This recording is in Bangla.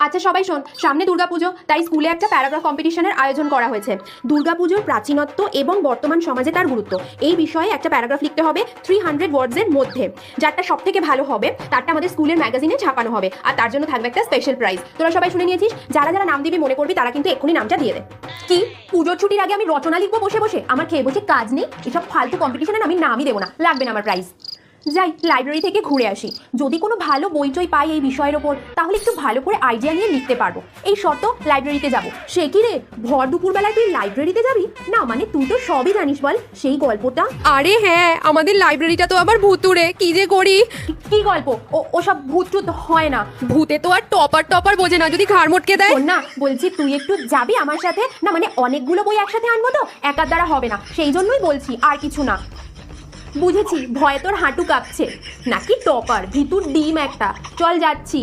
আচ্ছা সবাই শোন, সামনে দুর্গাপুজো, তাই স্কুলে একটা প্যারাগ্রাফ কম্পিটিশনের আয়োজন করা হয়েছে। দুর্গাপুজোর প্রাচীনত্ব এবং বর্তমান সমাজে তার গুরুত্ব, এই বিষয়ে একটা প্যারাগ্রাফ লিখতে হবে 300 ওয়ার্ডসের মধ্যে। যারটা সব থেকে ভালো হবে তারটা আমাদের স্কুলের ম্যাগাজিনে ছাপানো হবে, আর তার জন্য থাকবে একটা স্পেশাল প্রাইজ। তোরা সবাই শুনে নিয়েছিস? যারা যারা নাম দিবি মনে করবি তারা কিন্তু এক্ষুনি নামটা দিয়ে দে। কি পুজোর ছুটির আগে আমি রচনা লিখবো বসে বসে? আমার খেয়ে বসে কাজ নেই, এসব ফালতু কম্পিটিশনে আমি নামই দেবো না, লাগবে না আমার প্রাইজ। যাই লাইব্রেরি থেকে ঘুরে আসি, যদি কোনো ভালো বই টই পাই এই বিষয়ের ওপর তাহলে একটু ভালো করে আইডিয়া নিয়ে লিখতে পারবো। এই শর্ত লাইব্রেরিতে যাব। সে কি রে, ভর দুপুরবেলায় তুই লাইব্রেরিতে যাবি? না মানে তুই তো সবই জানিস, বল সেই গল্পটা। আরে হ্যাঁ, আমাদের লাইব্রেরিটা তো আবার ভুতুরে, কি যে করি। কি গল্প? ওসব ভূত টুত হয় না। ভূতে তো আর টপার বোঝে না, যদি ঘাড় মটকে দেয়। শোন না, বলছি তুই একটু যাবি আমার সাথে? না মানে অনেকগুলো বই একসাথে আনবো তো, একার দ্বারা হবে না, সেই জন্যই বলছি, আর কিছু না। বুঝেছি, ভয়ে তোর হাঁটু কাঁপছে। নাকি টপার, ভিতুর ডিম একটা। চল যাচ্ছি।